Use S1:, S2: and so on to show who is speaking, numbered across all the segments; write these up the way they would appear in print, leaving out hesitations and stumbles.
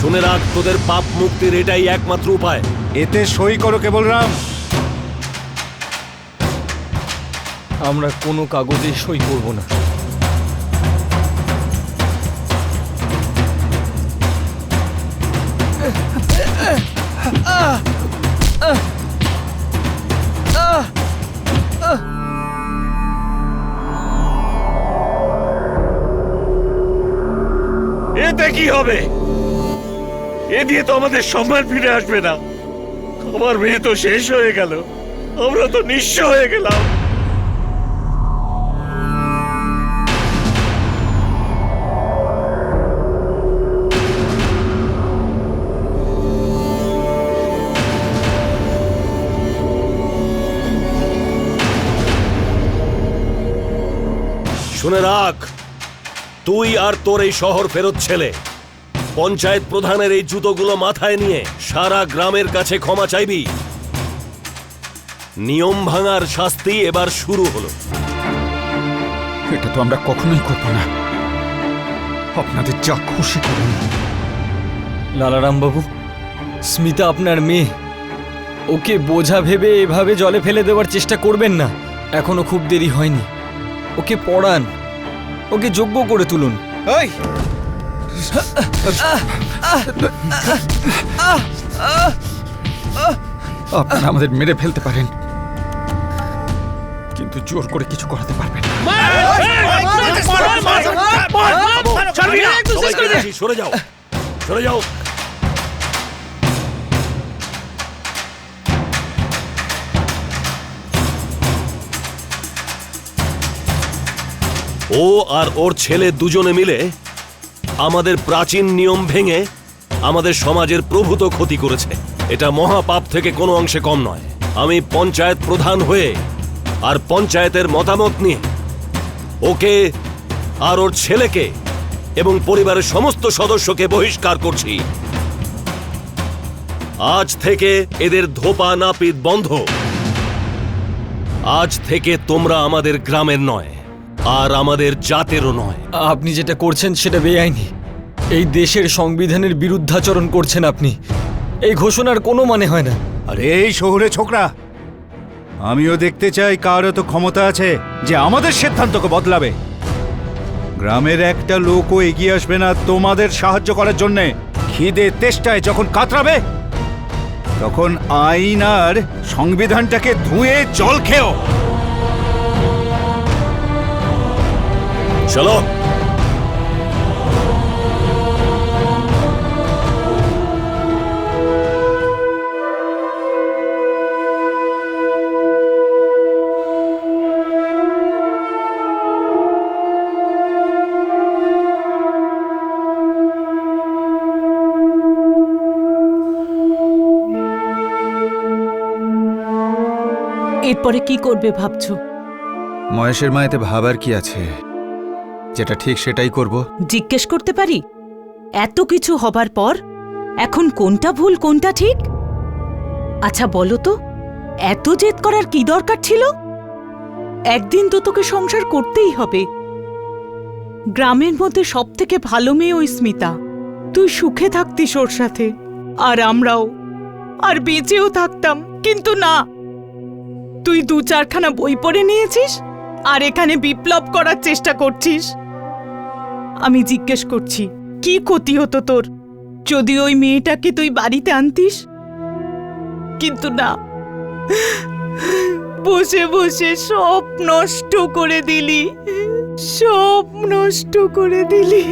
S1: শুনে রাখ, তোদের পাপ মুক্তির এটাই একমাত্র উপায়।
S2: এতে সই করো কেবলরাম।
S3: আমরা কোনো কাগজে সই করব না।
S1: এতে কি হবে? এ দিয়ে তো আমাদের সম্মান ফিরে আসবে না। আমার মেয়ে তো শেষ হয়ে গেল, আমরা তো নিঃস্ব হয়ে গেলাম। শুনে রাখ, তুই আর তোর এই শহর ফেরত ছেলে পঞ্চায়েত প্রধানের এই জুতোগুলো মাথায় নিয়ে সারা গ্রামের কাছে ক্ষমা চাইবি। নিয়ম ভাঙার শাস্তি এবার শুরু হলো।
S2: এটা তো আমরা কখনোই করব না। আপনাদের যা খুশি করুন।
S3: লালারাম বাবু, স্মিতা আপনার মেয়ে, ওকে বোঝা ভেবে এভাবে জলে ফেলে দেওয়ার চেষ্টা করবেন না। এখনো খুব দেরি হয়নি। ওকে পড়ান, ওকে যোগ্য করে তুলুন।
S2: এই আপনারা আমাদের মেরে ফেলতে পারেন, কিন্তু জোর করে কিছু করাতে পারবেন না।
S1: সরে যাও, সরে যাও। ও আর ওর ছেলে দুজনে মিলে আমাদের প্রাচীন নিয়ম ভেঙে আমাদের সমাজের প্রভূত ক্ষতি করেছে। এটা মহাপাপ থেকে কোনো অংশে কম নয়। আমি পঞ্চায়েত প্রধান হয়ে আর পঞ্চায়েতের মতামত নিয়ে ওকে আর ওর ছেলেকে এবং পরিবারের সমস্ত সদস্যকে বহিষ্কার করছি। আজ থেকে এদের ধোপা নাপিত বন্ধ। আজ থেকে তোমরা আমাদের গ্রামের নয়, আর আমাদের জাতেরও নয়।
S3: আপনি যেটা করছেন সেটা বেআইনি। এই দেশের সংবিধানের বিরুদ্ধাচরণ করছেন আপনি। এই ঘোষণার কোনো মানে হয় না।
S2: আরে এই শহরে ছোকরা, আমিও দেখতে চাই কার এত ক্ষমতা আছে যে আমাদের সিদ্ধান্তকে বদলাবে। গ্রামের একটা লোকও এগিয়ে আসবে না তোমাদের সাহায্য করার জন্যে। খিদে তেষ্টায় যখন কাতরাবে তখন আইন আর সংবিধানটাকে ধুয়ে জল খেও।
S1: চলো।
S4: এরপরে কি করবে ভাবছো?
S2: মহেশের মা, এতে ভাবার কি আছে? যেটা ঠিক সেটাই করব।
S4: জিজ্ঞেস করতে পারি, এত কিছু হবার পর এখন কোনটা ভুল কোনটা ঠিক? আচ্ছা বলো তো, এত জেদ করার কি দরকার ছিল? একদিন তো তোকে সংসার করতেই হবে। গ্রামের মধ্যে সবথেকে ভালো মেয়ে ওই স্মিতা। তুই সুখে থাকতিস ওর সাথে, আর আমরাও আর বেঁচেও থাকতাম। কিন্তু না, তুই ২-৪খানা বই পড়ে নিয়েছিস আর এখানে বিপ্লব করার চেষ্টা করছিস। আমি জিজ্ঞেস করছি, কি ক্ষতি হতো তোর যদি ওই মেয়েটাকে তুই বাড়িতে আনতিস? কিন্তু না, বসে বসে সব নষ্ট করে দিলি, সব নষ্ট করে দিলি।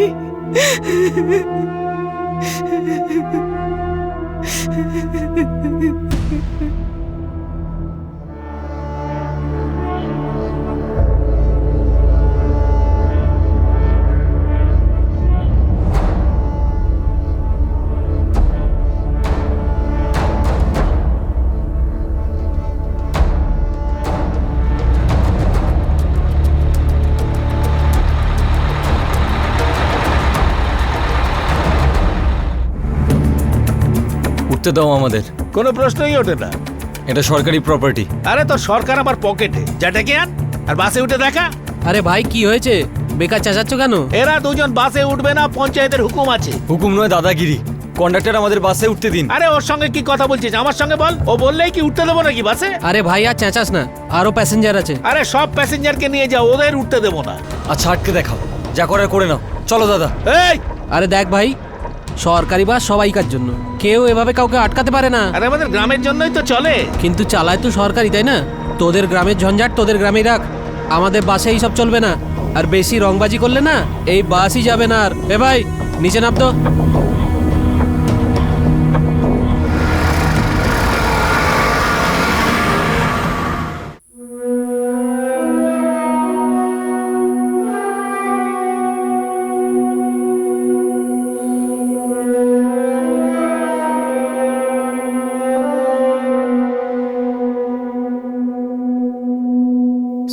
S3: উঠতে দাও আমাদের।
S5: কোনো প্রশ্নই ওঠে না।
S3: এটা সরকারি প্রপার্টি।
S5: আরে তো সরকার আমার পকেটে, যা ডেকে আন আর বাসে উঠে দেখা।
S6: আরে ভাই কি হয়েছে, বেকার চেঁচাচ্ছ কেন?
S5: এরা দুজন বাসে উঠবে না, পঞ্চায়েতের হুকুম আছে।
S3: হুকুম নয় দাদাগিরি। কন্ডাক্টর আমাদের বাসে উঠতে দিন।
S5: আরে ওর সঙ্গে কি কথা বলছিস, আমার সঙ্গে বল। ও বললেই কি উঠতে দেবো নাকি বাসে?
S6: আরে ভাই আর চেঁচাস না, আরো প্যাসেঞ্জার আছে।
S5: আরে সব প্যাসেঞ্জারকে নিয়ে যাও, ওদের উঠতে দেবো না।
S3: আচ্ছা আটকে দেখাও, যা করার করে নাও। চলো দাদা।
S5: এই
S6: আরে দেখ ভাই, সরকারি বাস সবাইকার জন্য, কেউ এভাবে কাউকে আটকাতে পারে না।
S5: আরে আমাদের গ্রামের জন্যই তো চলে।
S6: কিন্তু চালায় তো সরকারি, তাই না? তোদের গ্রামের ঝঞ্ঝাট তোদের গ্রামেই রাখ, আমাদের বাসে এইসব চলবে না। আর বেশি রংবাজি করলে না এই বাসই যাবে না। আর এ ভাই নিচে নাম তো।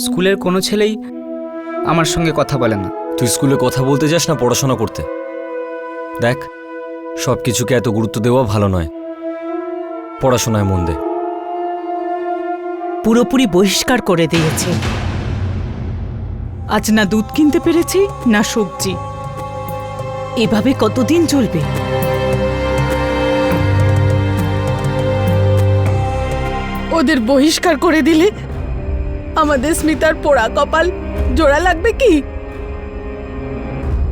S7: স্কুলের কোনো ছেলেই আমার সঙ্গে কথা বলে না।
S3: তুই স্কুলে কথা বলতে যাস না পড়াশোনা করতে? দেখ, সব কিছুকে এত গুরুত্ব দেওয়া ভালো নয়। পড়াশোনায় মন দে।
S4: পুরোপুরি বহিষ্কার করে দিয়েছে। আজ না দুধ কিনতে পেরেছি না সবজি। এভাবে কতদিন চলবে?
S8: ওদের বহিষ্কার করে দিলে আমাদের স্মিতার পোড়া কপাল জোড়া লাগবে কি?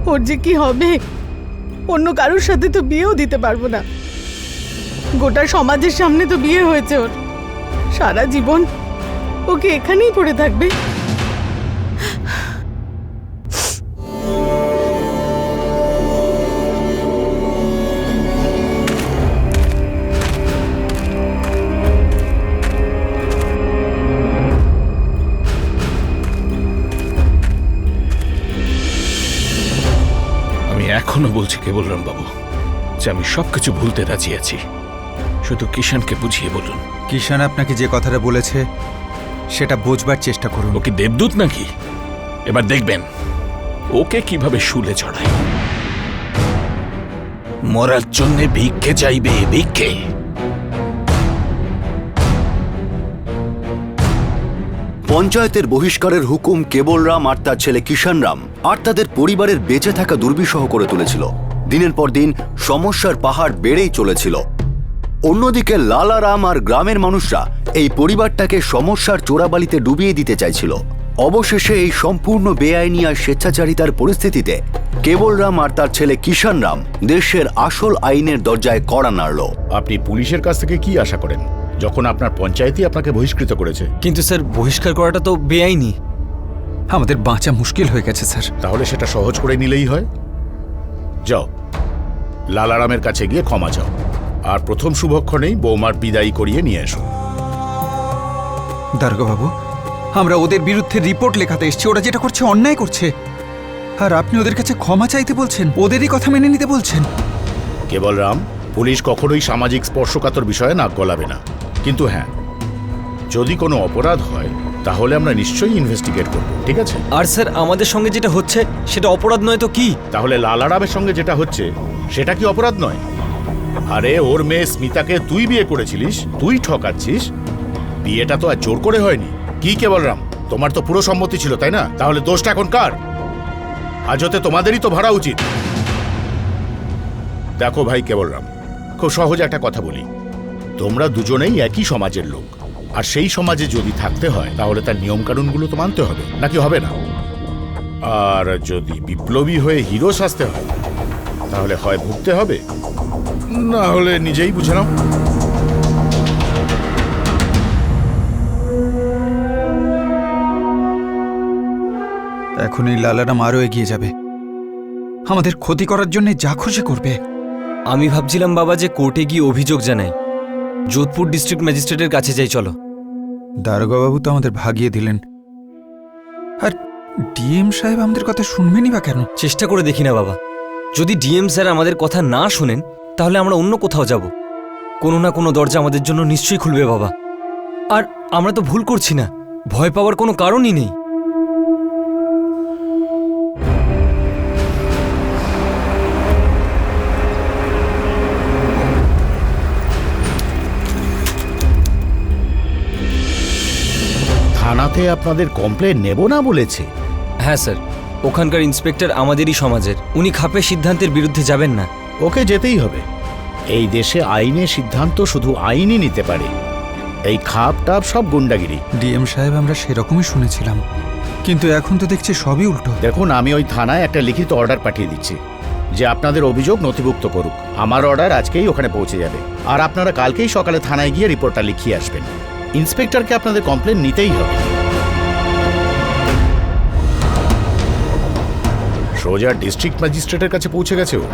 S8: ওর যে কি হবে, অন্য কারোর সাথে তো বিয়েও দিতে পারবো না। গোটা সমাজের সামনে তো বিয়ে হয়েছে ওর, সারা জীবন ওকে এখানেই পড়ে থাকবে।
S9: আমি এখনো বলছি কেবলরাম বাবু যে আমি সবকিছু ভুলতে রাজি আছি, শুধু কিষানকে বুঝিয়ে বলুন।
S2: কিষান আপনাকে যে কথাটা বলেছে সেটা বোঝবার চেষ্টা করুন।
S9: ও কি দেবদূত নাকি? এবার দেখবেন ওকে কিভাবে শুলে চড়ায়। মরার জন্য ভিক্ষে চাইবে, ভিক্ষে।
S10: পঞ্চায়েতের বহিষ্কারের হুকুম কেবলরাম আর তার ছেলে কিষানরাম আর তাদের পরিবারের বেঁচে থাকা দুর্বিষহ করে তুলেছিল। দিনের পর দিন সমস্যার পাহাড় বেড়েই চলেছিল। অন্যদিকে লালারাম আর গ্রামের মানুষরা এই পরিবারটাকে সমস্যার চোরাবালিতে ডুবিয়ে দিতে চাইছিল। অবশেষে এই সম্পূর্ণ বেআইনি আর স্বেচ্ছাচারিতার পরিস্থিতিতে কেবলরাম আর তার ছেলে কিষানরাম দেশের আসল আইনের দরজায় কড়া নাড়ল।
S9: আপনি পুলিশের কাছ থেকে কি আশা করেন যখন আপনার পঞ্চায়েতই আপনাকে বহিষ্কৃত করেছে?
S3: কিন্তু স্যার, বহিষ্কার করাটা তো বেআইনি।
S7: আমাদের বাঁচা মুশকিল হয়ে গেছে স্যার।
S9: তাহলে সেটা সহজ করে নিলেই হয়। যাও, লালারামের কাছে গিয়ে ক্ষমা চাও, আর প্রথম শুভক্ষণেই বৌমার বিদায়ী করিয়ে নিয়ে এসো।
S7: দারোগাবাবু, আমরা ওদের বিরুদ্ধে রিপোর্ট লেখাতে এসেছি, ওরা যেটা করছে অন্যায় করছে, আর আপনি ওদের কাছে ক্ষমা চাইতে বলছেন, ওদেরই কথা মেনে নিতে বলছেন।
S9: কেবলরাম, পুলিশ কখনোই সামাজিক স্পর্শকাতর বিষয়ে নাক গলাবে না, কিন্তু হ্যাঁ, যদি কোনো অপরাধ হয় তাহলে আমরা নিশ্চয়ই ইনভেস্টিগেট করব, ঠিক আছে?
S3: আর স্যার, আমাদের সঙ্গে যেটা হচ্ছে সেটা অপরাধ নয় তো কি?
S9: তাহলে লালারামের সঙ্গে যেটা হচ্ছে সেটা কি অপরাধ নয়? আরে ওর মেয়ে স্মিতাকে তুই বিয়ে করেছিলিস, তুই ঠকাচ্ছিস। বিয়েটা তো আর জোর করে হয়নি। কি কেবলরাম, তোমার তো পুরো সম্মতি ছিল, তাই না? তাহলে দোষটা এখন কার? আজ হতে তোমাদেরই তো ভাড়া উচিত। দেখো ভাই কেবলরাম, খুব সহজ একটা কথা বলি, তোমরা দুজনেই একই সমাজের লোক, আর সেই সমাজে যদি থাকতে হয় তাহলে তার নিয়ম কানুনগুলো তো মানতে হবে, নাকি হবে না? আর যদি বিপ্লবী হয়ে হিরো সাজতে হয় তাহলে হয় ভুগতে হবে, না হলে নিজেই বুঝে নাও।
S7: এখন এই লালারাম আরও এগিয়ে যাবে, আমাদের ক্ষতি করার জন্য যা খুশি করবে।
S3: আমি ভাবছিলাম বাবা যে কোর্টে গিয়ে অভিযোগ জানাই, যোধপুর ডিস্ট্রিক্ট ম্যাজিস্ট্রেটের কাছে যাই। চলো।
S7: দারোগাবাবু তো আমাদের ভাগিয়ে দিলেন, আর ডিএম সাহেব আমাদের কথা শুনবেনই বা কেন?
S3: চেষ্টা করে দেখি না বাবা, যদি ডিএম স্যার আমাদের কথা না শোনেন তাহলে আমরা অন্য কোথাও যাব। কোনো না কোনো দরজা আমাদের জন্য নিশ্চয়ই খুলবে বাবা। আর আমরা তো ভুল করছি না, ভয় পাওয়ার কোনো কারণই নেই।
S9: থানাতে আপনাদের কমপ্লেন নেব না বলেছে?
S3: হ্যাঁ স্যার, ওখানকার ইন্সপেক্টর আমাদেরই সমাজের, উনি খাপের সিদ্ধান্তের বিরুদ্ধে যাবেন না।
S9: ওকে যেতেই হবে। এই দেশে আইনের সিদ্ধান্ত শুধু আইনই নিতে পারে, এই খাপ টাপ সব গুন্ডাগিরি।
S7: ডিএম সাহেব, আমরা সেরকমই শুনেছিলাম, কিন্তু এখন তো দেখছি সবই উল্টো।
S9: দেখুন, আমি ওই থানায় একটা লিখিত অর্ডার পাঠিয়ে দিচ্ছি যে আপনাদের অভিযোগ নথিভুক্ত করুক। আমার অর্ডার আজকেই ওখানে পৌঁছে যাবে, আর আপনারা কালকেই সকালে থানায় গিয়ে রিপোর্টটা লিখিয়ে আসবেন। ইন্সপেক্টরকে আপনাদের কমপ্লেন নিতেই হবে। সোজা ডিস্ট্রিক্ট ম্যাজিস্ট্রেটের কাছে পৌঁছে গেছে ও।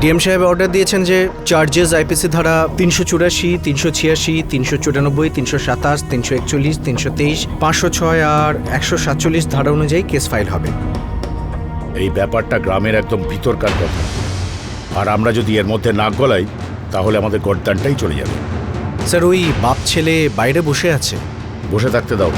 S11: ডিএম সাহেব অর্ডার দিয়েছেন যে চার্জেস আইপিসি ধারা 384, 386, 394, 327, 341, 323, 506 আর 147 ধারা অনুযায়ী কেস ফাইল হবে।
S9: এই ব্যাপারটা গ্রামের একদম ভিতরকার কথা, আর আমরা যদি এর মধ্যে নাক গলাই তাহলে আমাদের গর্দানটাই চলে যাবে।
S11: স্যার, ওই বাপ ছেলে বাইরে বসে আছে,
S9: বসে থাকতে দাও।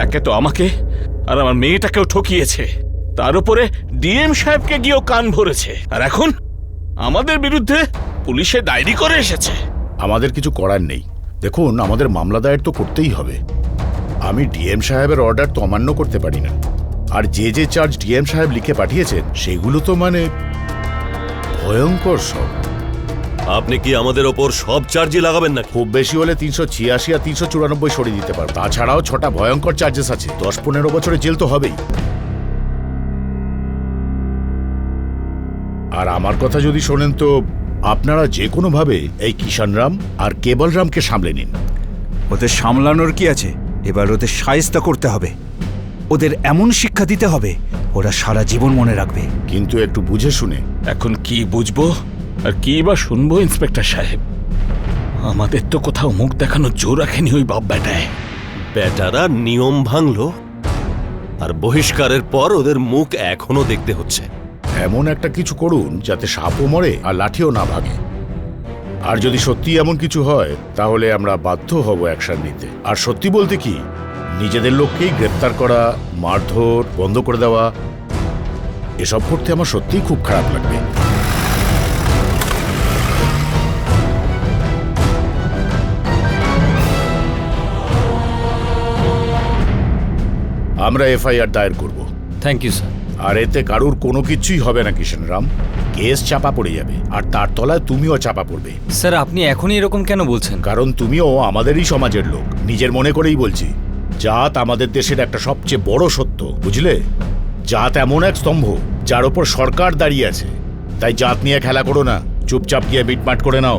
S5: একে তো আমাকে আর আমার মেয়েটাকেও ঠকিয়েছে, তার উপরে ডিএম সাহেবকে গিয়েও কান ভরেছে, আর এখন আমাদের বিরুদ্ধে পুলিশে ডায়েরি করে এসেছে।
S9: আমাদের কিছু করার নেই। দেখুন, আমাদের মামলা দায়ের তো করতেই হবে। আমি ডিএম সাহেবের অর্ডার তো অমান্য করতে পারি না, আর যে যে চার্জ ডিএম সাহেব লিখে পাঠিয়েছেন সেগুলো তো মানে ভয়ঙ্কর সব।
S1: আপনি কি আমাদের ওপর সব চার্জই লাগাবেন না?
S9: খুব বেশি হলে 386 আর 394 সরিয়ে দিতে পারবো। তাছাড়াও 6টা ভয়ঙ্কর চার্জেস আছে, 10-15 বছরের জেল তো হবেই। আর আমার কথা যদি শোনেন তো আপনারা যে কোনোভাবে এই কিষানরাম আর কেবলরামকে সামলে নিন।
S2: ওদের সামলানোর কি আছে? এবার ওদের শায়েস্তা করতে হবে, ওদের এমন শিক্ষা দিতে হবে ওরা সারা জীবন মনে রাখবে।
S9: কিন্তু একটু বুঝে শুনে।
S5: এখন কি বুঝবো আর কি বা শুনবো ইন্সপেক্টর সাহেব? আমাদের তো কোথাও মুখ দেখানোর জোর রাখেনি ওই বাপ বেটায়।
S1: বেটারা নিয়ম ভাঙলো, আর বহিষ্কারের পর ওদের মুখ এখনো দেখতে হচ্ছে।
S9: এমন একটা কিছু করুন যাতে সাপও মরে আর লাঠিও না ভাগে। আর যদি সত্যি এমন কিছু হয় তাহলে আমরা বাধ্য হব অ্যাকশন নিতে। আর সত্যি বলতে কি, নিজেদের লোককেই গ্রেপ্তার করা, মারধর বন্ধ করে দেওয়া, এসব করতে আমার সত্যিই খুব খারাপ লাগবে। আমরা এফআইআর দায়ের করব।
S3: Thank you sir.
S9: আর এতে কারুর কোনো কিছুই হবে না কিষানরাম, কেস চাপা পড়ে যাবে, আর তার তলায় তুমিও চাপা পড়বে।
S3: স্যার, আপনি এখনই এরকম কেন বলছেন?
S9: কারণ তুমিও আমাদেরই সমাজের লোক। নিজের মনে করেই বলছি, জাত আমাদের দেশের একটা সবচেয়ে বড় সত্য, বুঝলে? জাত এমন এক স্তম্ভ যার ওপর সরকার দাঁড়িয়ে আছে। তাই জাত নিয়ে খেলা করো না, চুপচাপ গিয়ে মিটমাট করে নাও।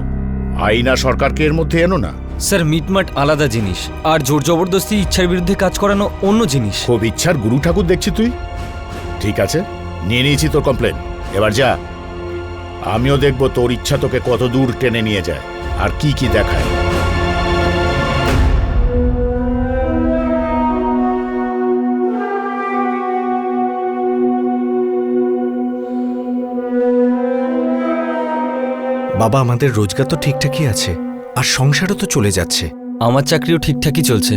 S9: আইন আর সরকারকে এর মধ্যে এনো না।
S3: স্যার, মিটমাট আলাদা জিনিস, আর জোর জবরদস্তি ইচ্ছার বিরুদ্ধে কাজ করানো অন্য জিনিস।
S9: খুব ইচ্ছার গুরু ঠাকুর দেখছি তুই। ঠিক আছে, নিয়ে নিয়েছি তোর কমপ্লেন, এবার যা। আমিও দেখব তোর ইচ্ছা তোকে কত দূর টেনে নিয়ে যায় আর কি কি দেখায়।
S11: বাবা, আমাদের রোজগার তো ঠিকঠাকই আছে, আর সংসারও তো চলে যাচ্ছে।
S3: আমার চাকরিও ঠিকঠাকই চলছে।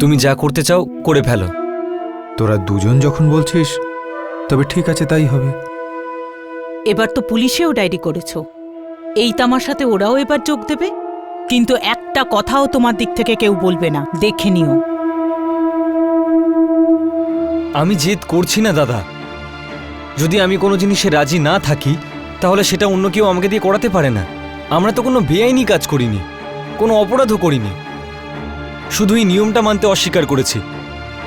S3: তুমি যা করতে চাও করে ফেলো।
S7: তোরা দুজন যখন বলছিস তবে ঠিক আছে, তাই হবে।
S4: এবার তো পুলিশেও ডায়েরি করেছো, এই তামাশাতে ওরাও এবার যোগ দেবে। কিন্তু একটা কথাও তোমার দিক থেকে কেউ বলবে না, দেখে নিও।
S3: আমি জেদ করছি না দাদা। যদি আমি কোনো জিনিসে রাজি না থাকি তাহলে সেটা অন্য কেউ আমাকে দিয়ে করাতে পারে না। আমরা তো কোনো বেআইনি কাজ করিনি, কোনো অপরাধও করিনি, শুধু এই নিয়মটা মানতে অস্বীকার করেছি।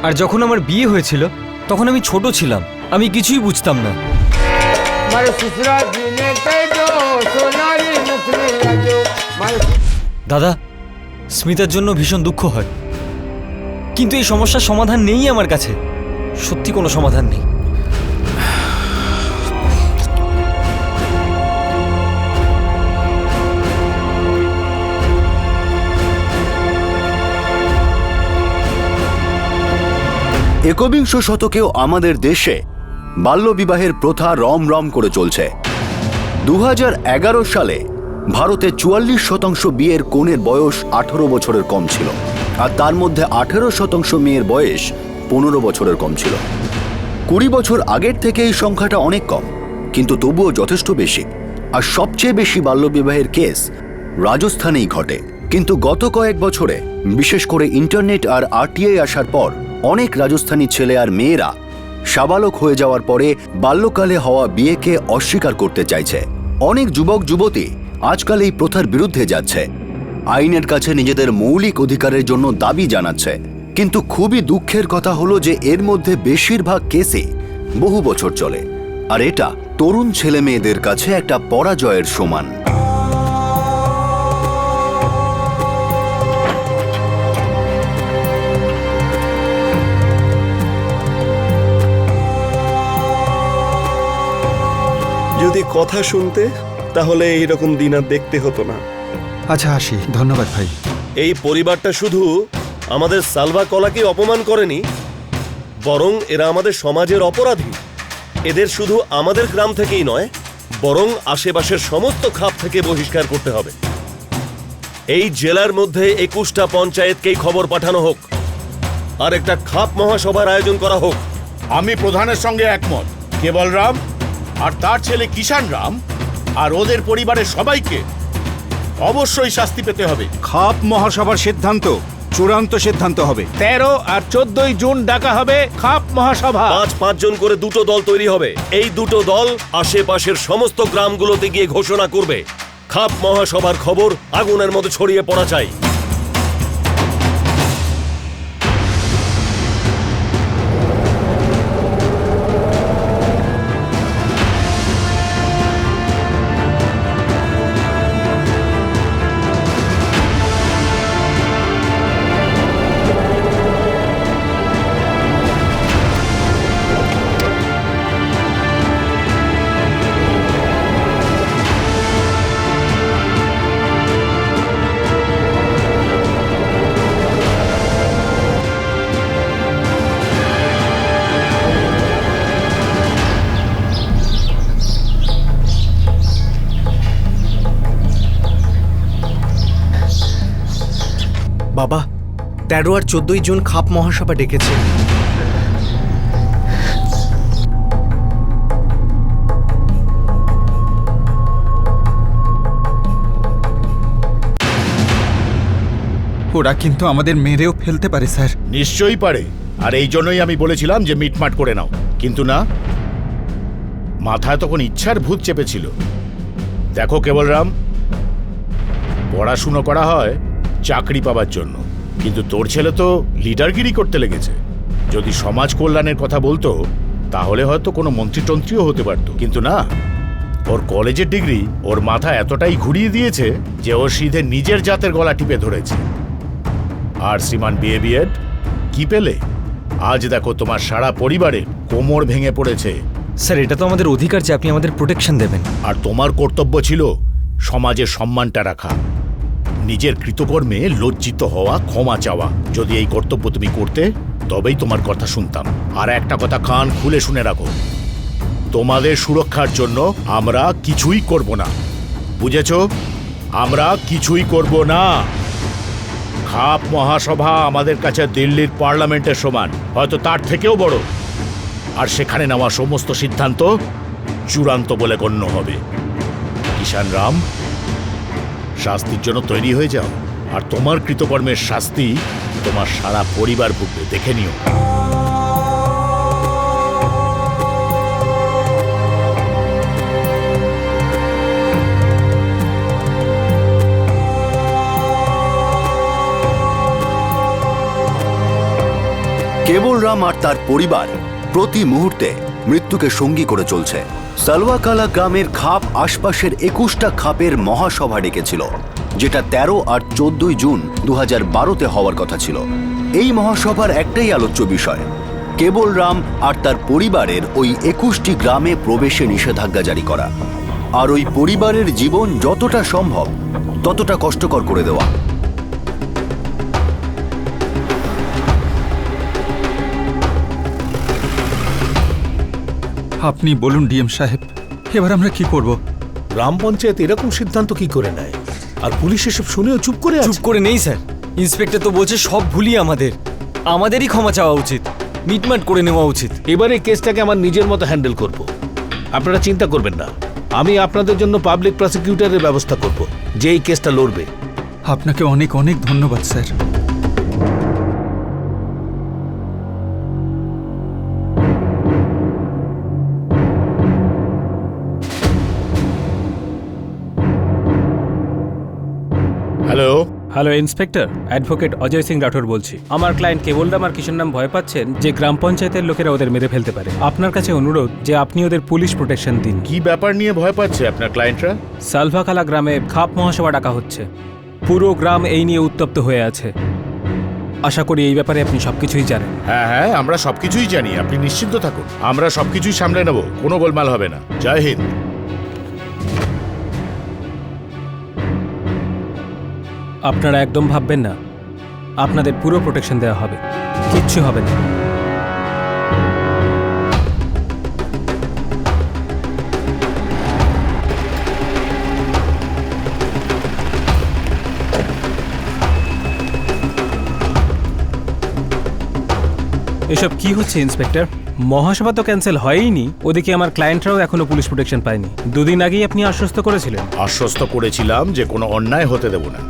S3: আর যখন আমার বিয়ে হয়েছিল তখন আমি ছোট ছিলাম, আমি কিছুই বুঝতাম না।
S12: দাদা,
S3: স্মিতার জন্য ভীষণ দুঃখ হয়, কিন্তু এই সমস্যার সমাধান নেই আমার কাছে। সত্যি কোনো সমাধান নেই।
S10: একবিংশ শতকেও আমাদের দেশে বাল্যবিবাহের প্রথা রম করে চলছে। 2011 সালে ভারতে 44% বিয়ের কনের বয়স 18 বছরের কম ছিল, আর তার মধ্যে 18% মেয়ের বয়স 15 বছরের কম ছিল। 20 বছর আগের থেকে এই সংখ্যাটা অনেক কম, কিন্তু তবুও যথেষ্ট বেশি। আর সবচেয়ে বেশি বাল্যবিবাহের কেস রাজস্থানেই ঘটে। কিন্তু গত কয়েক বছরে, বিশেষ করে ইন্টারনেট আর আরটিআই আসার পর, অনেক রাজস্থানী ছেলে আর মেয়েরা সাবালক হয়ে যাওয়ার পরে বাল্যকালে হওয়া বিয়েকে অস্বীকার করতে চাইছে। অনেক যুবক যুবতী আজকাল এই প্রথার বিরুদ্ধে যাচ্ছে, আইনের কাছে নিজেদের মৌলিক অধিকারের জন্য দাবি জানাচ্ছে। কিন্তু খুবই দুঃখের কথা হলো যে এর মধ্যে বেশিরভাগ কেসে বহু বছর চলে, আর এটা তরুণ ছেলে মেয়েদের কাছে একটা পরাজয়ের সমান।
S12: যদি কথা শুনতে, তাহলে এইরকম দিন আর দেখতে হতো না।
S7: আচ্ছা আসি, ধন্যবাদ ভাই।
S1: এই পরিবারটা শুধু আমাদের সালভা কলাকে অপমান করেনি, বরং এরা আমাদের সমাজের অপরাধী। এদের শুধু আমাদের গ্রাম থেকেই নয়, বরং আশেপাশের সমস্ত খাপ থেকে বহিষ্কার করতে হবে। এই জেলার মধ্যে 21টা পঞ্চায়েতকেই খবর পাঠানো হোক, আর একটা খাপ মহাসভার আয়োজন করা হোক।
S9: আমি প্রধানের সঙ্গে একমত। কেবলরাম আর তার ছেলে কিষান রাম আর ওদের পরিবারের সবাইকে অবশ্যই শাস্তি পেতে হবে।
S2: খাপ মহাসভার সিদ্ধান্ত চূড়ান্ত সিদ্ধান্ত হবে।
S5: 13 আর 14 জুন ডাকা হবে খাপ মহাসভা।
S1: 5 জন করে দুটো দল তৈরি হবে। এই দুটো দল আশেপাশের সমস্ত গ্রামগুলোতে গিয়ে ঘোষণা করবে, খাপ মহাসভার খবর আগুনের মতো ছড়িয়ে পড়া চাই।
S11: বাবা, 13 আর 14 জুন খাপ মহাসভা ডেকেছে।
S7: ওরা কিন্তু আমাদের মেরেও ফেলতে পারে স্যার।
S9: নিশ্চয়ই পারে, আর এই জন্যই আমি বলেছিলাম যে মিটমাট করে নাও। কিন্তু না, মাথায় তখন ইচ্ছার ভূত চেপেছিল। দেখো কেবলরাম, পড়াশুনো করা হয় চাকরি পাবার জন্য, কিন্তু তোর ছেলে তো লিডারগিরি করতে লেগেছে। যদি সমাজ কল্যাণের কথা বলতো, তাহলে হয়তো কোনো মন্ত্রীতন্ত্রীও হতে পারত। কিন্তু না, ওর কলেজের ডিগ্রি ওর মাথা এতটাই ঘুরিয়ে দিয়েছে যে ও সিধে নিজের জাতের গলা টিপে ধরেছে। আর শ্রীমান বিএড কি পেলে? আজ দেখো তোমার সারা পরিবারের কোমর ভেঙে পড়েছে।
S3: স্যার, এটা তো আমাদের অধিকার যে আপনি আমাদের প্রোটেকশন দেবেন।
S9: আর তোমার কর্তব্য ছিল সমাজের সম্মানটা রাখা, নিজের কৃতকর্মে লজ্জিত হওয়া, ক্ষমা চাওয়া। যদি এই কর্তব্য তুমি করতে, তবেই তোমার কথা শুনতাম। আর একটা কথা কান খুলে শুনে রাখো, তোমাদের সুরক্ষার জন্য আমরা কিছুই করব না, বুঝেছো? আমরা কিছুই করব না। খাপ মহাসভা আমাদের কাছে দিল্লির পার্লামেন্টের সমান, হয়তো তার থেকেও বড়। আর সেখানে নেওয়া সমস্ত সিদ্ধান্ত চূড়ান্ত বলে গণ্য হবে। কিষান রাম, শাস্তির জন্য তৈরি হয়ে যাও, আর তোমার কৃতকর্মের শাস্তি তোমার সারা পরিবার ভুগবে, দেখে নিও।
S10: কেবলরাম আর তার পরিবার প্রতি মুহূর্তে মৃত্যুকে সঙ্গী করে চলছে। সালওয়াকালা গ্রামের খাপ আশপাশের 21টা খাপের মহাসভা ডেকেছিল। যেটা 13 আর 14 জুন 2012-তে হওয়ার কথা ছিল। এই মহাসভার একটাই আলোচ্য বিষয়, কেবলরাম আর তার পরিবারের ওই 21টি গ্রামে প্রবেশে নিষেধাজ্ঞা জারি করা, আর ওই পরিবারের জীবন যতটা সম্ভব ততটা কষ্টকর করে দেওয়া।
S7: আপনি বলুন ডিএম সাহেব, এবার আমরা কি করব?
S13: গ্রাম পঞ্চায়েত এরকম সিদ্ধান্ত কি করে নেয়, আর পুলিশ এসব শুনেও চুপ করে
S3: চুপ করে নেই স্যার। ইন্সপেক্টর তো বলছে সব ভুলই আমাদেরই ক্ষমা চাওয়া উচিত, মিটমাট করে নেওয়া উচিত।
S13: এবারে কেসটাকে আমার নিজের মতো হ্যান্ডেল করব। আপনারা চিন্তা করবেন না, আমি আপনাদের জন্য পাবলিক প্রসিকিউটরের ব্যবস্থা করব, যে এই কেসটা লড়বে।
S7: আপনাকে অনেক অনেক ধন্যবাদ sir.
S9: Hello,
S6: hello inspector, advocate Ajay Singh Rathore বলছি। আমার ক্লায়েন্ট কেবলরাম আর কিষানরাম ভয় পাচ্ছেন যে গ্রাম পঞ্চায়েতের লোকেরা ওদের মেরে ফেলতে পারে। আপনার কাছে অনুরোধ যে আপনি ওদের পুলিশ প্রোটেকশন দিন।
S9: কি ব্যাপার নিয়ে ভয় পাচ্ছে আপনার ক্লায়েন্টরা?
S6: সালভাকালা গ্রামে খাপ মহাসভা ডাকা হচ্ছে, পুরো গ্রাম এই নিয়ে উত্তপ্ত হয়ে আছে। আশা করি এই ব্যাপারে আপনি সবকিছুই জানেন।
S9: হ্যাঁ হ্যাঁ, আমরা সবকিছুই জানি, আপনি নিশ্চিন্ত থাকুন, আমরা সবকিছুই সামলে নেব, কোনো গোলমাল হবে না। জয় হিন্দ।
S6: আপনারা একদম ভাববেন না, আপনাদের পুরো প্রোটেকশন দেওয়া হবে, কিচ্ছু হবে না। এসব কি হচ্ছে ইন্সপেক্টর? মহাসভা তো ক্যান্সেল হয়ইনি, ওদিকে আমার ক্লায়েন্টরাও এখনো পুলিশ প্রোটেকশন পায়নি। দুদিন আগেই আপনি আশ্বস্ত করেছিলেন।
S9: আশ্বস্ত করেছিলাম যে কোনো অন্যায় হতে দেব না।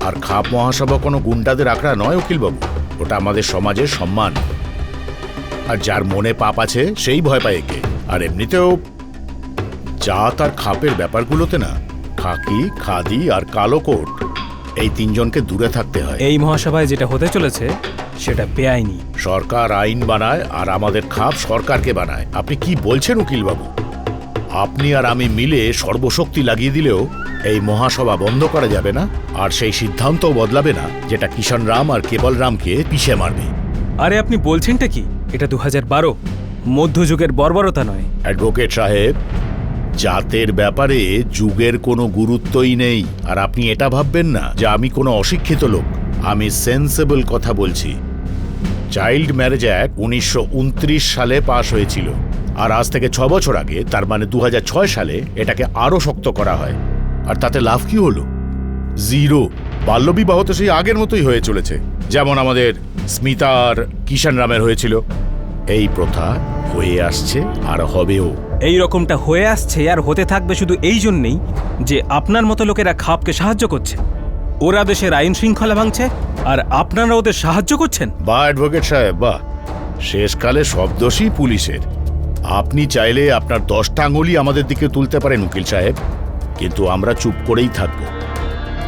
S9: আর খাপ মহাসভা কোনো গুন্ডাদের আখড়া নয় উকিলবাবু, ওটা আমাদের সমাজের সম্মান। আর যার মনে পাপ আছে সেই ভয় পায় একে। আর এমনিতেও জাত আর খাপের ব্যাপারগুলোতে না, খাকি, খাদি আর কালো কোট, এই তিনজনকে দূরে থাকতে হয়।
S6: এই মহাসভায় যেটা হতে চলেছে সেটা বেআইনি।
S9: সরকার আইন বানায় আর আমাদের খাপ সরকারকে বানায়। আপনি কি বলছেন উকিলবাবু? আপনি আর আমি মিলে সর্বশক্তি লাগিয়ে দিলেও এই মহাসভা বন্ধ করা যাবে না, আর সেই সিদ্ধান্তও বদলাবে না যেটা কিষানরাম আর কেবলরামকে পিষে মারবে।
S6: আরে আপনি বলছেনটা কি? এটা 2012, মধ্যযুগের বর্বরতা নয়।
S9: অ্যাডভোকেট সাহেব, জাতের ব্যাপারে যুগের কোনো গুরুত্বই নেই। আর আপনি এটা ভাববেন না যে আমি কোনো অশিক্ষিত লোক, আমি সেন্সেবল কথা বলছি। চাইল্ড ম্যারেজ অ্যাক্ট 1929 সালে পাশ হয়েছিল, আর আজ থেকে 6 বছর আগে, তার মানে 2006 সালে এটাকে আরো শক্ত করা হয়। আর তাতে লাভ কি হলো? জিরো। বাল্যবিবাহ তো সেই আগের মতোই হয়ে চলেছে, যেমন আমাদের স্মিতা আর কিষানরামের হয়েছিল। এই প্রথা হয়ে আসছে আর হবেও।
S6: এই রকমটা হয়ে আসছে আর হতে থাকবে শুধু এই জন্যেই যে আপনার মতো লোকেরা খাপকে সাহায্য করছে। ওরা দেশের আইন শৃঙ্খলা ভাঙছে আর আপনারা ওদের সাহায্য করছেন।
S9: বাহ অ্যাডভোকেট সাহেব, বাহ। শেষকালে সব দোষই পুলিশের। আপনি চাইলে আপনার 10টা আঙুলি আমাদের দিকে তুলতে পারেন উকিল সাহেব, কিন্তু আমরা চুপ করেই থাকব।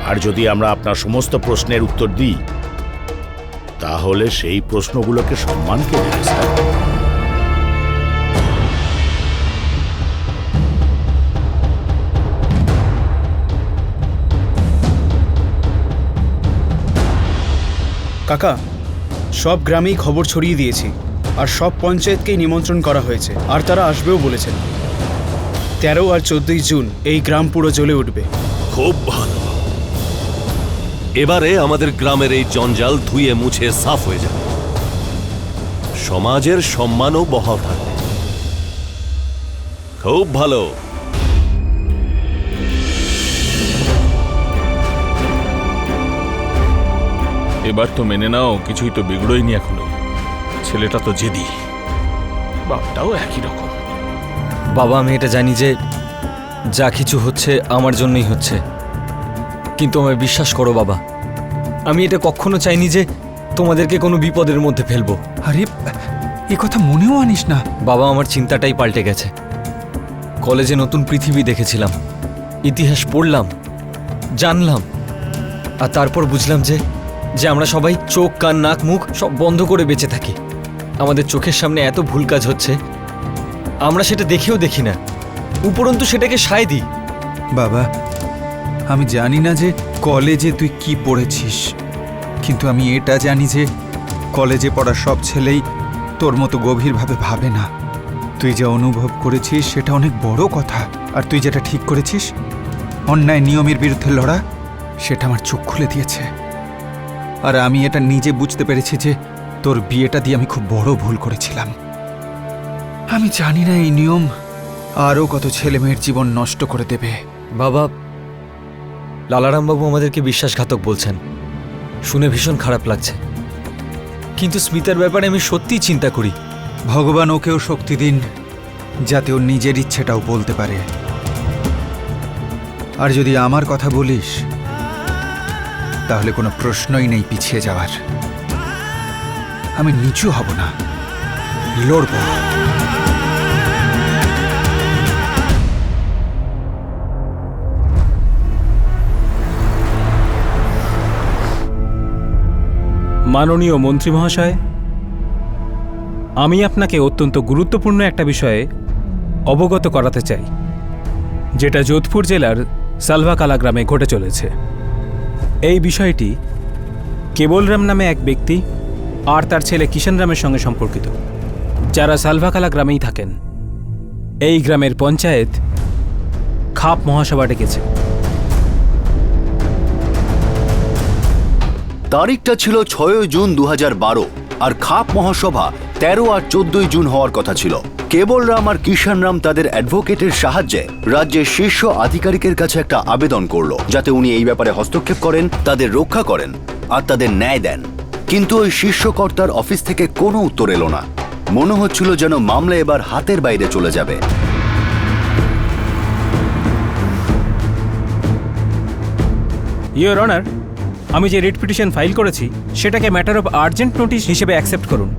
S9: আর যদি আমরা আপনার সমস্ত প্রশ্নের উত্তর দিই, তাহলে সেই প্রশ্নগুলোকে সম্মান কে দেবে স্যার?
S11: কাকা, সব গ্রামেই খবর ছড়িয়ে দিয়েছি, আর সব পঞ্চায়েতকেই নিমন্ত্রণ করা হয়েছে, আর তারা আসবেও বলেছেন। 13 আর 14 জুন এই গ্রাম পুরো জ্বলে উঠবে।
S1: খুব ভালো। এবারে আমাদের গ্রামের এই জঞ্জাল ধুয়ে মুছে সাফ হয়ে যাবে, সমাজের সম্মানও বহাল থাকবে। খুব ভালো।
S5: এবার তো মেনে নাও, কিছুই তো বিগড়ইনি এখনো। ছেলেটা তো জেদি, বাপটাও একই রকম।
S3: বাবা, আমি এটা জানি যে যা কিছু হচ্ছে আমার জন্যই হচ্ছে, কিন্তু আমায় বিশ্বাস করো বাবা, আমি এটা কখনো চাইনি যে তোমাদেরকে কোনো বিপদের মধ্যে ফেলবো।
S7: আরে এ কথা মনেও আনিস না
S3: বাবা। আমার চিন্তাটাই পাল্টে গেছে। কলেজে নতুন পৃথিবী দেখেছিলাম, ইতিহাস পড়লাম, জানলাম, আর তারপর বুঝলাম যে আমরা সবাই চোখ, কান, নাক, মুখ সব বন্ধ করে বেঁচে থাকি। আমাদের চোখের সামনে এত ভুল কাজ হচ্ছে, আমরা সেটা দেখেও দেখি না, উপরন্তু সেটাকে সায় দিই।
S7: বাবা, আমি জানি না যে কলেজে তুই কি পড়েছিস, কিন্তু আমি এটা জানি যে কলেজে পড়া সব ছেলেই তোর মতো গভীরভাবে ভাবে না। তুই যা অনুভব করেছিস সেটা অনেক বড় কথা, আর তুই যেটা ঠিক করেছিস অন্যায় নিয়মের বিরুদ্ধে লড়া, সেটা আমার চোখ খুলে দিয়েছে। আর আমি এটা নিজে বুঝতে পেরেছি যে তোর বিয়েটা দিয়ে আমি খুব বড় ভুল করেছিলাম। আমি জানি না এই নিয়ম আরও কত ছেলে মেয়ের জীবন নষ্ট করে দেবে।
S3: বাবা, লালারামবাবু আমাদেরকে বিশ্বাসঘাতক বলছেন, শুনে ভীষণ খারাপ লাগছে। কিন্তু স্মিতার ব্যাপারে আমি সত্যিই চিন্তা করি।
S7: ভগবান ওকেও শক্তি দিন যাতে ও নিজের ইচ্ছেটাও বলতে পারে। আর যদি আমার কথা বলিস তাহলে কোনো প্রশ্নই নেই পিছিয়ে যাওয়ার। আমি নিচু হব না, লড়ব।
S11: মাননীয় মন্ত্রী মহাশয়, আমি আপনাকে অত্যন্ত গুরুত্বপূর্ণ একটা বিষয়ে অবগত করাতে চাই, যেটা যোধপুর জেলার সালভাকালা গ্রামে ঘটে চলেছে। এই বিষয়টি কেবলরাম নামে এক ব্যক্তি আর তার ছেলে কিষানরামের সঙ্গে সম্পর্কিত, যারা সালভাকালা গ্রামেই থাকেন। এই গ্রামের পঞ্চায়েত খাপ মহাসভা ডেকেছে।
S10: তারিখটা ছিল 6 জুন 2012, আর খাপ মহাসভা 13 আর 14 জুন হওয়ার কথা ছিল। কেবলরাম আর কিষানরাম তাদের অ্যাডভোকেটের সাহায্যে রাজ্যের শীর্ষ আধিকারিকের কাছে একটা আবেদন করলো, যাতে উনি এই ব্যাপারে হস্তক্ষেপ করেন, তাদের রক্ষা করেন আর তাদের ন্যায় দেন। কিন্তু ওই শীর্ষকর্তার অফিস থেকে কোনো উত্তর এলো না। মনে হচ্ছিল যেন মামলা এবার হাতের বাইরে চলে যাবে।
S11: ইওর অনার, আমি যে রিট পিটিশন ফাইল করেছি সেটাকে ম্যাটার অফ আর্জেন্ট নোটিশ হিসেবে অ্যাকসেপ্ট করুন।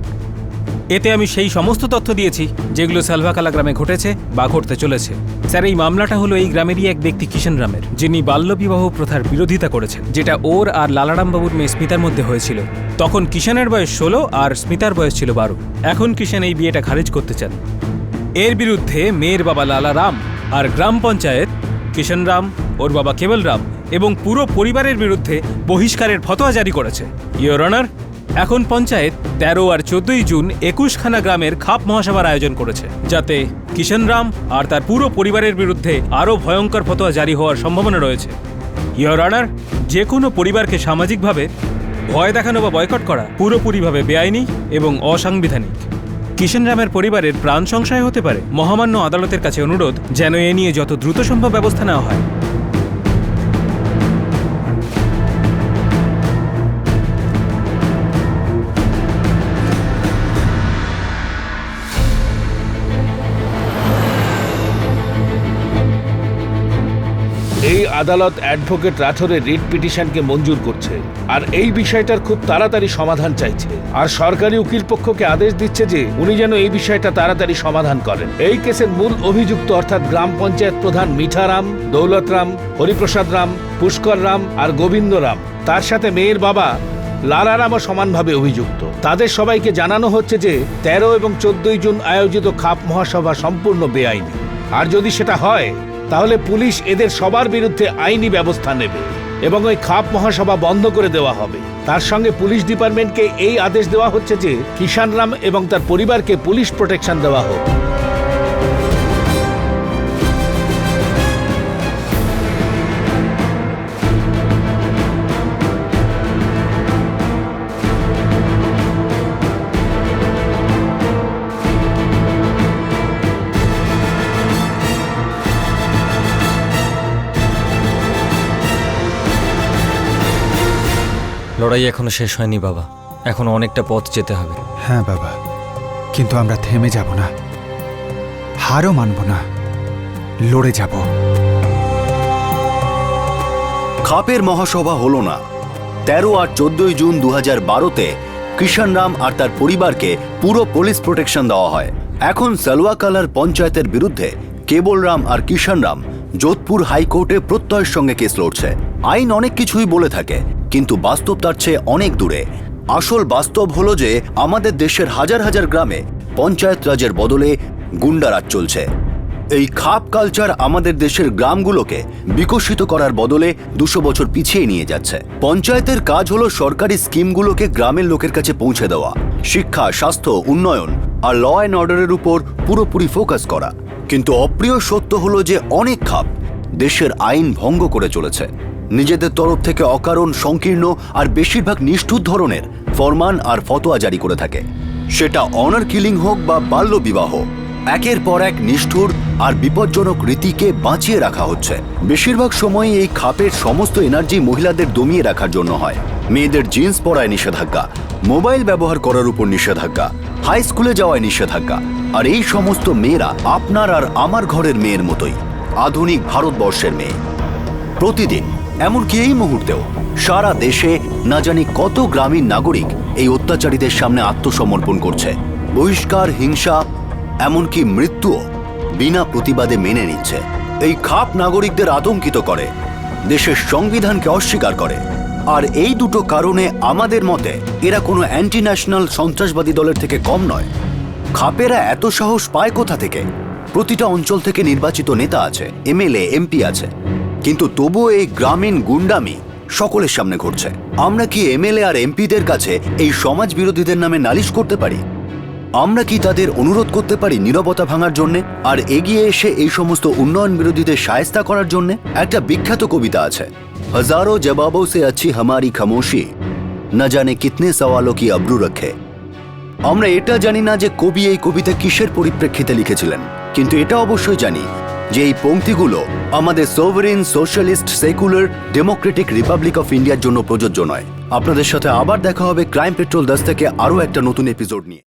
S11: এতে আমি সেই সমস্ত তথ্য দিয়েছি যেগুলো সালভাকালা গ্রামে ঘটেছে বা ঘটতে চলেছে। স্যার, এই মামলাটা হলো এই গ্রামেরই এক ব্যক্তি কিষানরামের, যিনি বাল্যবিবাহ প্রথার বিরোধিতা করেছেন, যেটা ওর আর লালারামবাবুর মেয়ে স্মিতার মধ্যে হয়েছিল। তখন কিষানের বয়স 16 আর স্মিতার বয়স ছিল 12। এখন কিষান এই বিয়েটা খারিজ করতে চান। এর বিরুদ্ধে মেয়ের বাবা লালারাম আর গ্রাম পঞ্চায়েত কিষানরাম, ওর বাবা কেবলরাম এবং পুরো পরিবারের বিরুদ্ধে বহিষ্কারের ফতোয়া জারি করেছে। ইওর অনার, এখন পঞ্চায়েত 13 আর 14 জুন 21খানা গ্রামের খাপ মহাসভার আয়োজন করেছে, যাতে কিষানরাম আর তার পুরো পরিবারের বিরুদ্ধে আরও ভয়ঙ্কর ফতোয়া জারি হওয়ার সম্ভাবনা রয়েছে। ইওর অনার, যে কোনো পরিবারকে সামাজিকভাবে ভয় দেখানো বা বয়কট করা পুরোপুরিভাবে বেআইনি এবং অসাংবিধানিক। কিষানরামের পরিবারের প্রাণ সংশয় হতে পারে। মহামান্য আদালতের কাছে অনুরোধ যেন এ নিয়ে যত দ্রুত সম্ভব ব্যবস্থা নেওয়া হয়।
S13: এই আদালত অ্যাডভোকেট রাঠোরের রিট পিটিশনকে মঞ্জুর করছে, আর এই বিষয়টার খুব তাড়াতাড়ি সমাধান চাইছে। আর সরকারি উকিল পক্ষকে আদেশ দিচ্ছে যে উনি যেন এই বিষয়টা তাড়াতাড়ি সমাধান করেন। এই কেসের মূল অভিযুক্ত অর্থাৎ গ্রাম পঞ্চায়েত প্রধান মিঠারাম, দৌলতরাম, হরিপ্রসাদ রাম, পুষ্কর রাম আর গোবিন্দ রাম, তার সাথে মেয়ের বাবা লালারামও সমানভাবে অভিযুক্ত। তাদের সবাইকে জানানো হচ্ছে যে 13 এবং 14 জুন আয়োজিত খাপ মহাসভা সম্পূর্ণ বেআইনি, আর যদি সেটা হয় তাহলে পুলিশ এদের সবার বিরুদ্ধে আইনি ব্যবস্থা নেবে এবং ওই খাপ মহাসভা বন্ধ করে দেওয়া হবে। তার সঙ্গে পুলিশ ডিপার্টমেন্টকে এই আদেশ দেওয়া হচ্ছে যে কিষানরাম এবং তার পরিবারকে পুলিশ প্রোটেকশন দেওয়া হোক।
S3: লড়াই এখনো শেষ হয়নি বাবা, এখনো অনেকটা পথ যেতে হবে।
S7: হ্যাঁ বাবা, কিন্তু আমরা থেমে যাব না, হারও মানব না, লড়ে যাব।
S10: খাপের মহাসভা হলো না। 13 আর 14 জুন 2012-তে কিষানরাম আর তার পরিবারকে পুরো পুলিশ প্রোটেকশন দেওয়া হয়। এখন সালভাকালার পঞ্চায়েতের বিরুদ্ধে কেবলরাম আর কিষানরাম যোধপুর হাইকোর্টে প্রত্যয়ের সঙ্গে কেস লড়ছে। আইন অনেক কিছুই বলে থাকে, কিন্তু বাস্তব তার চেয়ে অনেক দূরে। আসল বাস্তব হলো যে আমাদের দেশের হাজার হাজার গ্রামে পঞ্চায়েত রাজের বদলে গুন্ডারাজ চলছে। এই খাপ কালচার আমাদের দেশের গ্রামগুলোকে বিকশিত করার বদলে 200 বছর পিছিয়ে নিয়ে যাচ্ছে। পঞ্চায়েতের কাজ হলো সরকারি স্কিমগুলোকে গ্রামের লোকের কাছে পৌঁছে দেওয়া, শিক্ষা, স্বাস্থ্য, উন্নয়ন আর ল অ্যান্ড অর্ডারের উপর পুরোপুরি ফোকাস করা। কিন্তু অপ্রিয় সত্য হলো যে অনেক খাপ দেশের আইন ভঙ্গ করে চলেছে। নিজেদের তরফ থেকে অকারণ, সংকীর্ণ আর বেশিরভাগ নিষ্ঠুর ধরনের ফরমান আর ফতোয়া জারি করে থাকে। সেটা অনার কিলিং হোক বা বাল্য বিবাহ, একের পর এক নিষ্ঠুর আর বিপজ্জনক রীতিকে বাঁচিয়ে রাখা হচ্ছে। বেশিরভাগ সময় এই খাপের সমস্ত এনার্জি মহিলাদের দমিয়ে রাখার জন্য হয়। মেয়েদের জিন্স পরায় নিষেধাজ্ঞা, মোবাইল ব্যবহার করার উপর নিষেধাজ্ঞা, হাই স্কুলে যাওয়ায় নিষেধাজ্ঞা। আর এই সমস্ত মেয়েরা আপনার আর আমার ঘরের মেয়ের মতোই, আধুনিক ভারতবর্ষের মেয়ে। প্রতিদিন, এমনকি এই মুহূর্তেও সারা দেশে না জানি কত গ্রামীণ নাগরিক এই অত্যাচারীদের সামনে আত্মসমর্পণ করছে। বহিষ্কার, হিংসা, এমনকি মৃত্যুও বিনা প্রতিবাদে মেনে নিচ্ছে। এই খাপ নাগরিকদের আতঙ্কিত করে, দেশের সংবিধানকে অস্বীকার করে। আর এই দুটো কারণে আমাদের মতে এরা কোনো অ্যান্টি ন্যাশনাল সন্ত্রাসবাদী দলের থেকে কম নয়। খাপেরা এত সাহস পায় কোথা থেকে? প্রতিটা অঞ্চল থেকে নির্বাচিত নেতা আছে, এমএলএ, এমপি আছে, কিন্তু তবুও এই গ্রামীণ গুন্ডামি সকলের সামনে ঘটছে। আমরা কি এমএলএ আর এমপিদের কাছে এই সমাজ বিরোধীদের নামে নালিশ করতে পারি? আমরা কি তাদের অনুরোধ করতে পারি নীরবতা ভাঙার জন্য আর এগিয়ে এসে এই সমস্ত উন্নয়ন বিরোধীদের শায়েস্তা করার জন্য? একটা বিখ্যাত কবিতা আছে, হাজারো জবাবো সে আচ্ছি হামারি খামোশি, না জানে কিতনে সওয়ালো কি আবরু রাখে। আমরা এটা জানি না যে কবি এই কবিতা কিসের পরিপ্রেক্ষিতে লিখেছিলেন, কিন্তু এটা অবশ্যই জানি যে এই পংক্তিগুলো আমাদের sovereign, socialist, secular, Democratic Republic of ইন্ডিয়ার জন্য প্রযোজ্য নয়। আপনাদের সাথে আবার দেখা হবে ক্রাইম পেট্রোল 10 থেকে আরও একটা নতুন এপিসোড নিয়ে।